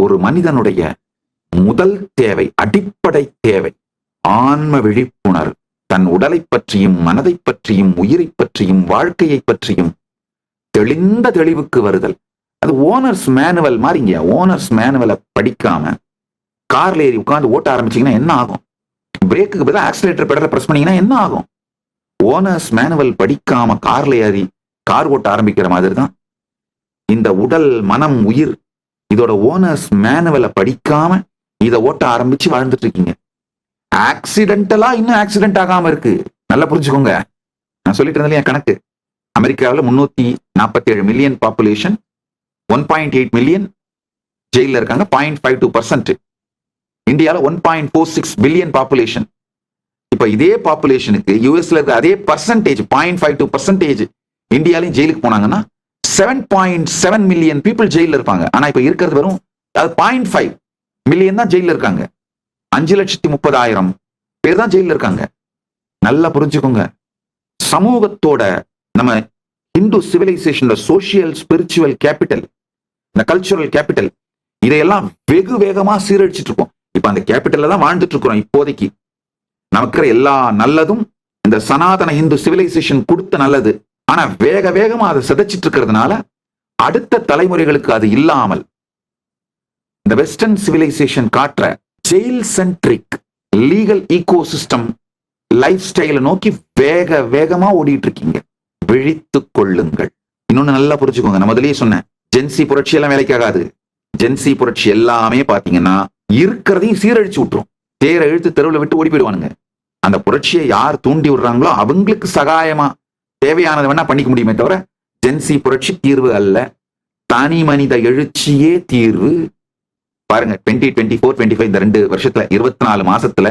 ஒரு மனிதனுடைய முதல் தேவை, அடிப்படை தேவை ஆன்ம விழிப்புணர்வு. தன் உடலை பற்றியும் மனதை பற்றியும் உயிரை பற்றியும் வாழ்க்கையை பற்றியும் தெளிந்த தெளிவுக்கு வருதல். அது ஓனர்ஸ் மேனுவல் மாதிரிங்க. ஓனர்ஸ் மேனுவலை படிக்காம கார்ல ஏறி உட்காந்து ஓட்ட ஆரம்பிச்சீங்கன்னா என்ன ஆகும்? பிரேக்குக்கு பதிலாக ஆக்சிலேட்டர் பெடலை பிரஸ் பண்ணீங்கன்னா என்ன ஆகும்? ஓனர்ஸ் மேனுவல் படிக்காம கார்ல ஏறி கார் ஓட்ட ஆரம்பிக்கிற மாதிரி தான் இந்த உடல் மனம் உயிர். இதோட ஓனர்ஸ் மேனுவலை படிக்காம இதை ஓட்ட ஆரம்பிச்சு வாழ்ந்துட்டு இருக்கீங்க. ஆக்சிடென்டலா இன்னும் ஆக்சிடென்ட் ஆகாம இருக்கு. நல்லா புரிஞ்சுக்கோங்க. நான் சொல்லிட்டு இருந்தேன் கணக்கு. அமெரிக்காவில் 347 மில்லியன் பாப்புலேஷன், 1.8 மில்லியன் ஜெயில இருக்காங்க, 0.52%. இந்தியாவில் 1.46 பில்லியன் பாப்புலேஷன். இப்ப இதே பாப்புலேஷனுக்கு யூஎஸ்ல இருக்க அதே பர்சன்டேஜ் 0.52% இந்தியாலையும் ஜெயிலுக்கு போனாங்கன்னா 7.7 மில்லியன் பீப்புள் ஜெயில இருப்பாங்க. ஆனா இப்ப இருக்கிறது வெறும் 0.5 மில்லியன் தான் ஜெயில இருக்காங்க. 5,30,000 பேர் தான் ஜெயில இருக்காங்க. நல்லா புரிஞ்சுக்கோங்க. சமூகத்தோட நம்ம Hindu civilization social spiritual capital, இந்த கல்ச்சுரல் கேபிட்டல், இதையெல்லாம் வெகு வேகமா சீரழிச்சிட்டு இருக்கோம். இப்ப அந்த கேபிட்டல்ல தான் வாழ்ந்துட்டு இருக்கிறோம். இப்போதைக்கு நமக்கு எல்லா நல்லதும் இந்த சனாதன இந்து சிவிலைசேஷன் கொடுத்த நல்லது. ஆனா வேக வேகமா அதை சிதைச்சிட்டு இருக்கிறதுனால அடுத்த தலைமுறைகளுக்கு அது இல்லாமல் இந்த வெஸ்டர்ன் சிவிலைசேஷன் காட்டுற jail centric legal ecosystem life ஸ்டைலை நோக்கி வேக வேகமா ஓடிட்டு இருக்கீங்க. விழித்துக் கொள்ளுங்கள். இன்னொன்னு நல்லா புரிஞ்சுக்கோங்க. நான் முதலே சொன்னேன், ஜென்சி புரட்சி எல்லாம் வேலைக்காகாது. ஜென்சி புரட்சி எல்லாமே பாத்தீங்கன்னா இருக்கிறதையும் சீரழிச்சு விட்டுரும். தேரை இழுத்து தெருவில் விட்டு ஓடி போயிடுவானுங்க. அந்த புரட்சியை யார் தூண்டி விடுறாங்களோ அவங்களுக்கு சகாயமா தேவையானது வேணா பண்ணிக்க முடியுமே தவிர ஜென்சி புரட்சி தீர்வு அல்ல. தனி மனித எழுச்சியே தீர்வு. பாருங்க, 2024, 25 இந்த 2 வருஷத்துல 24 மாசத்துல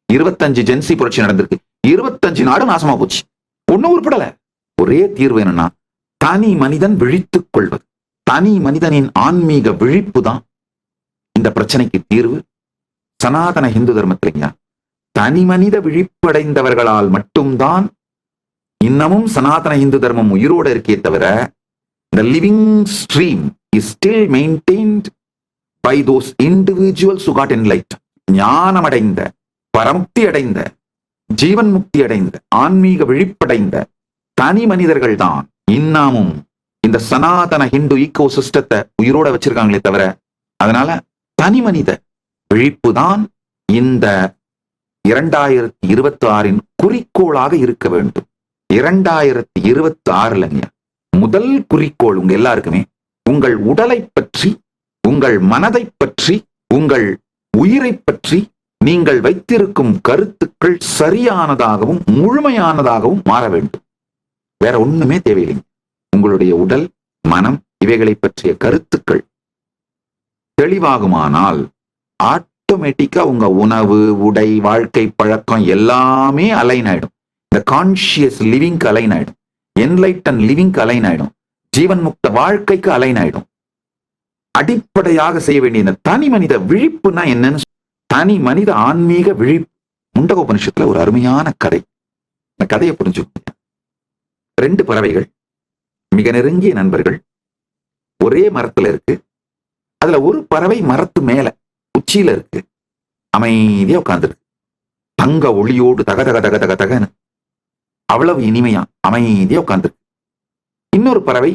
25 ஜென்சி புரட்சி நடந்திருக்கு. 25 நாடு நாசமா போச்சு. ஒன்னும் உருப்படல. ஒரே தீர்வு என்னன்னா தனி மனிதன் விழித்துக் கொள்வது. தனி மனிதனின் ஆன்மீக விழிப்பு தான் இந்த பிரச்சனைக்கு தீர்வு. சனாதன இந்து தர்மத்திலைங்க தனி மனித விழிப்படைந்தவர்களால் மட்டும்தான் இன்னமும் சனாதன இந்து தர்மம் உயிரோட இருக்கே தவிர the living stream is still maintained by those individuals who got enlightened. ஞானம் அடைந்த, பரமுக்தி அடைந்த, ஜீவன் முக்தி அடைந்த, ஆன்மீக விழிப்படைந்த தனி மனிதர்கள் தான் இன்னமும் இந்த சனாதன ஹிந்து ஈகோ சிஸ்டத்தை உயிரோட வச்சிருக்காங்களே தவிர, அதனால தனி மனித விழிப்பு தான் இந்த 2026 குறிக்கோளாக இருக்க வேண்டும். 2026 முதல் குறிக்கோள் உங்க எல்லாருக்குமே உங்கள் உடலை பற்றி, உங்கள் மனதை பற்றி, உங்கள் உயிரை பற்றி நீங்கள் வைத்திருக்கும் கருத்துக்கள் சரியானதாகவும் முழுமையானதாகவும் மாற வேண்டும். வேற ஒண்ணுமே தேவையில்லைங்க. உங்களுடைய உடல் மனம் இவைகளை பற்றிய கருத்துக்கள் தெளிவாகுமானால் ஆட்டோமேட்டிக்கா உங்க உணவு உடை வாழ்க்கை பழக்கம் எல்லாமே அலைன் ஆயிடும். இந்த கான்சியஸ் லிவிங்க்கு அலைன் ஆயிடும். என்லைட்டன் லிவிங்க்கு அலைன் ஆயிடும். ஜீவன் முக்த வாழ்க்கைக்கு அலைன் ஆயிடும். அடிப்படையாக செய்ய வேண்டிய இந்த தனி மனித விழிப்புனா என்னன்னு, தனி மனித ஆன்மீக விழிப்பு. முண்டகோபனிஷத்துல ஒரு அருமையான கதை. இந்த கதையை புரிஞ்சுக்கோங்க. 2 பறவைகள் மிக நெருங்கிய நண்பர்கள், ஒரே மரத்துல இருக்கு. அதுல ஒரு பறவை மரத்து மேல உச்சியில இருக்கு, அமைதியா உட்கார்ந்துருக்கு. தங்க ஒளியோடு தக தக தக தக தகன்னு அவ்வளவு இனிமையா அமைதியா உட்கார்ந்துருக்கு. இன்னொரு பறவை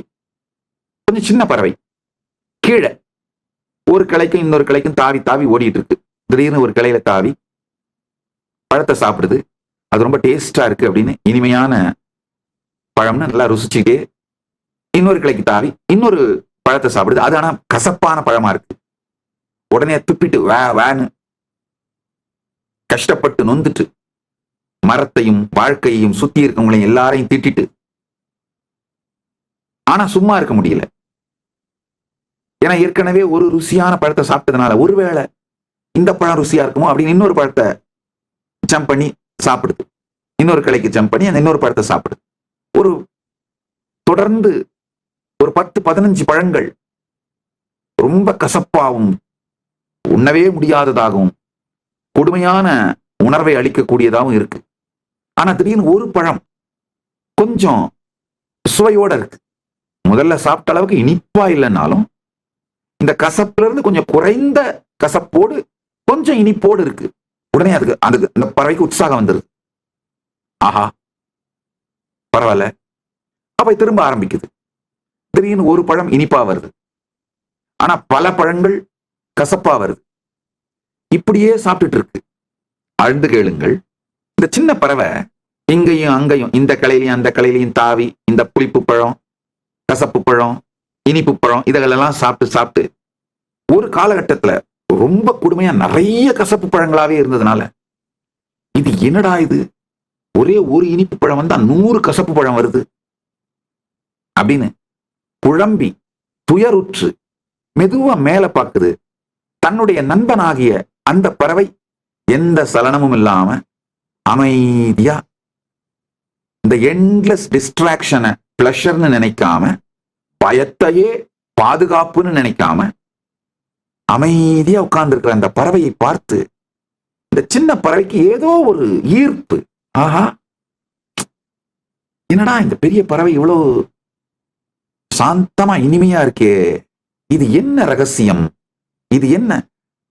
கொஞ்சம் சின்ன பறவை கீழே ஒரு கிளைக்கும் இன்னொரு கிளைக்கும் தாவி தாவி ஓடிட்டு இருக்கு. திடீர்னு ஒரு கிளையில தாவி பழத்தை சாப்பிடுது. அது ரொம்ப டேஸ்டா இருக்கு அப்படின்னு இனிமையான பழம்னு நல்லா ருசிச்சுட்டே இன்னொரு கிளைக்கு தாவி இன்னொரு பழத்தை சாப்பிடுது. அது ஆனா கசப்பான பழமா இருக்கு. உடனே துப்பிட்டு வேன்னு கஷ்டப்பட்டு நொந்துட்டு மரத்தையும் வாழ்க்கையையும் சுத்தி இருக்கவங்களையும் எல்லாரையும் திட்டிட்டு, ஆனா சும்மா இருக்க முடியல. ஏன்னா ஏற்கனவே ஒரு ருசியான பழத்தை சாப்பிட்டதுனால ஒருவேளை இந்த பழம் ருசியா இருக்குமோ அப்படின்னு இன்னொரு பழத்தை ஜம்ப் பண்ணி சாப்பிடுது. இன்னொரு கிளைக்கு ஜம்ப் பண்ணி அந்த இன்னொரு பழத்தை சாப்பிடுது. ஒரு தொடர்ந்து ஒரு 10-15 பழங்கள் ரொம்ப கசப்பாகவும் உண்ணவே முடியாததாகவும் கொடுமையான உணர்வை அளிக்கக்கூடியதாகவும் இருக்கு. ஆனா திடீர்னு ஒரு பழம் கொஞ்சம் சுவையோட இருக்கு. முதல்ல சாப்பிட்ட அளவுக்கு இனிப்பா இல்லைன்னாலும் இந்த கசப்புல இருந்து கொஞ்சம் குறைந்த கசப்போடு கொஞ்சம் இனிப்போடு இருக்கு. உடனே அதுக்கு அதுக்கு இந்த பறவைக்கு உற்சாகம் வந்துருது. ஆஹா, பரவாயில்ல. அப்ப திரும்ப ஆரம்பிக்குது. திடீர்னு ஒரு பழம் இனிப்பா வருது, ஆனா பல பழங்கள் கசப்பா வருது. இப்படியே சாப்பிட்டுட்டு இருக்கு. ஆழ்ந்து கேளுங்கள். இந்த சின்ன பறவை இங்கேயும் அங்கேயும், இந்த கிளையிலையும் அந்த கிளையிலையும் தாவி, இந்த புளிப்பு பழம், கசப்பு பழம், இனிப்பு பழம் இதெல்லாம் சாப்பிட்டு சாப்பிட்டு ஒரு காலகட்டத்துல ரொம்ப கொடுமையா நிறைய கசப்பு பழங்களாவே இருந்ததுனால, இது என்னடா இது, ஒரே ஒரு இனிப்பு பழம் வந்தா 100 கசப்பு பழம் வருது அப்படின்னு குழம்பி துயருற்று மெதுவா மேல பார்க்குது. தன்னுடைய நண்பனாகிய அந்த பறவை எந்த சலனமும் இல்லாம அமைதியா, இந்த எண்ட்லெஸ் டிஸ்ட்ராக்ஷனை பிளஷர்னு நினைக்காம, பயத்தையே பாதுகாப்புன்னு நினைக்காம அமைதியா உட்கார்ந்து இருக்கிற அந்த பறவையை பார்த்து இந்த சின்ன பறவைக்கு ஏதோ ஒரு ஈர்ப்பு. ஆஹா, என்னடா இந்த பெரிய பறவை இவ்வளவு சாந்தமா இனிமையா இருக்கே, இது என்ன ரகசியம், இது என்ன?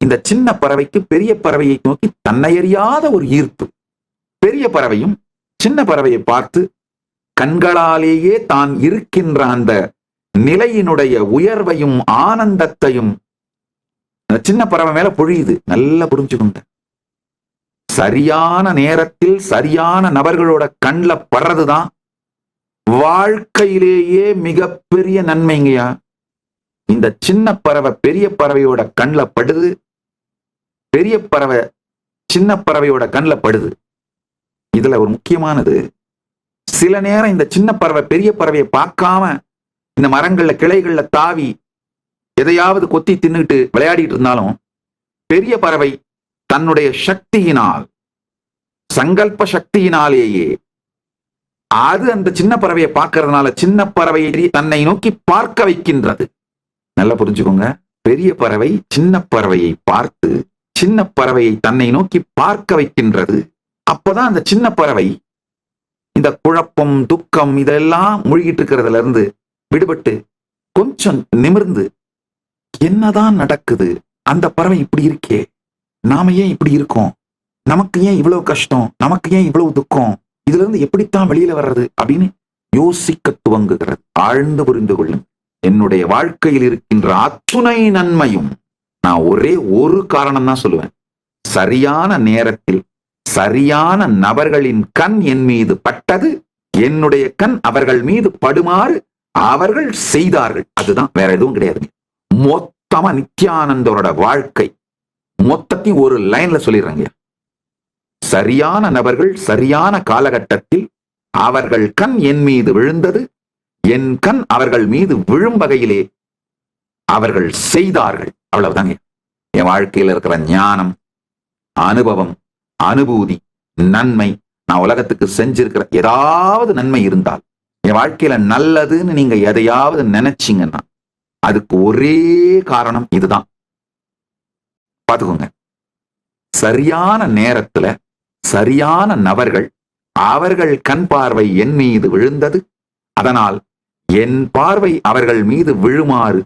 இந்த சின்ன பறவைக்கு பெரிய பறவையை நோக்கி தன்னையறியாத ஒரு ஈர்ப்பு. பெரிய பறவையும் சின்ன பறவையை பார்த்து கண்களாலேயே தான் இருக்கின்ற அந்த நிலையினுடைய உயர்வையும் ஆனந்தத்தையும் சின்ன பறவை மேல பொழியுது. நல்லா புரிஞ்சுக்கோங்க. சரியான நேரத்தில் சரியான நபர்களோட கண்ணில் படுறதுதான் வாழ்க்கையிலேயே மிகப்பெரிய நன்மைங்கயா. இந்த சின்ன பறவை பெரிய பறவையோட கண்ணில் படுது, பெரிய பறவை சின்ன பறவையோட கண்ணில் படுது. இதுல ஒரு முக்கியமானது, சில நேரம் இந்த சின்ன பறவை பெரிய பறவையை பார்க்காம இந்த மரங்கள்ல கிளைகள்ல தாவி எதையாவது கொத்தி தின்னுட்டு விளையாடிட்டு இருந்தாலும், பெரிய பறவை தன்னுடைய சக்தியினால், சங்கல்ப சக்தியினாலேயே அது அந்த சின்ன பறவையை பார்க்கறதுனால சின்ன பறவையை தன்னை நோக்கி பார்க்க வைக்கின்றது. நல்லா புரிஞ்சுக்கோங்க. பெரிய பறவை சின்ன பறவையை பார்த்து சின்ன பறவையை தன்னை நோக்கி பார்க்க வைக்கின்றது. அப்பதான் அந்த சின்ன பறவை இந்த குழப்பம் துக்கம் இதெல்லாம் மூழ்கிட்டு இருக்கிறதுல இருந்து விடுபட்டு கொஞ்சம் நிமிர்ந்து, என்னதான் நடக்குது, அந்த பறவை இப்படி இருக்கே, நாம ஏன் இப்படி இருக்கோம், நமக்கு ஏன் இவ்வளவு கஷ்டம், நமக்கு ஏன் இவ்வளவு துக்கம், இதுல இருந்து எப்படித்தான் வெளியில வர்றது அப்படின்னு யோசிக்க துவங்குகிறது. ஆழ்ந்து புரிந்து கொள்ளும். என்னுடைய வாழ்க்கையில் இருக்கின்ற அத்துணை நன்மையும் நான் ஒரே ஒரு காரணம் தான் சொல்லுவேன். சரியான நேரத்தில் சரியான நபர்களின் கண் என் மீது பட்டது, என்னுடைய கண் அவர்கள் மீது படுமாறு அவர்கள் செய்தார்கள். அதுதான், வேற எதுவும் கிடையாது. மொத்தமா நித்யானந்தரோட வாழ்க்கை மொத்தத்தையும் ஒரு லைன்ல சொல்லிடுறாங்க. சரியான நபர்கள் சரியான காலகட்டத்தில் அவர்கள் கண் என் மீது விழுந்தது, என் கண் அவர்கள் மீது விழும் வகையிலே அவர்கள் செய்தார்கள். அவ்வளவுதாங்க. என் வாழ்க்கையில் இருக்கிற ஞானம், அனுபவம், அனுபூதி, நன்மை, நான் உலகத்துக்கு செஞ்சிருக்கிற ஏதாவது நன்மை இருந்தால், என் வாழ்க்கையில நல்லதுன்னு நீங்க எதையாவது நினைச்சீங்கன்னா அதுக்கு ஒரே காரணம் இதுதான். பாத்துக்கோங்க. சரியான நேரத்துல சரியான நபர்கள் அவர்கள் கண் பார்வை என் மீது விழுந்தது, அதனால் என் பார்வை அவர்கள் மீது விழுமாறு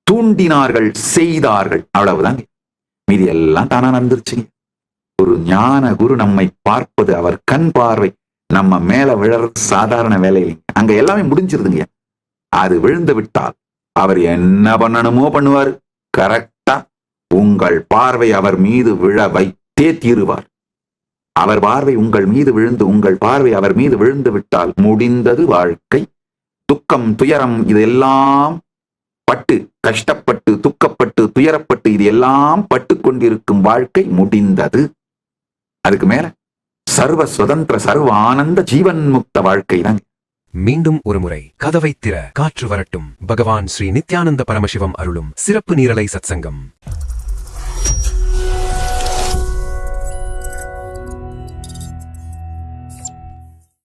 தூண்டினார்கள், செய்தார்கள். அவ்வளவுதாங்க. மீதி எல்லாம் தானா நடந்துருச்சுங்க. ஒரு ஞான குரு நம்மை பார்ப்பது, அவர் கண் பார்வை நம்ம மேல விழறது சாதாரண வேலை இல்லைங்க. அங்க எல்லாமே முடிஞ்சிருதுங்க. அது விழுந்து விட்டால் அவர் என்ன பண்ணணுமோ பண்ணுவார். கரெக்டா உங்கள் பார்வை அவர் மீது விழ வைத்தே தீருவார். அவர் பார்வை உங்கள் மீது விழுந்து, உங்கள் பார்வை அவர் மீது விழுந்து விட்டால் முடிந்தது வாழ்க்கை. துக்கம், துயரம் இதெல்லாம் பட்டு, கஷ்டப்பட்டு, துக்கப்பட்டு, துயரப்பட்டு, இது எல்லாம் பட்டு கொண்டிருக்கும் வாழ்க்கை முடிந்தது. அதுக்கு மேல சர்வ சுதந்திர சர்வ ஆனந்த ஜீவன் முக்த வாழ்க்கை தான். மீண்டும் ஒரு முறை கதவை திற, காற்று வரட்டும். பகவான் ஸ்ரீ நித்யானந்த பரமசிவம் அருளும் சிறப்பு நீரலை சத்சங்கம்.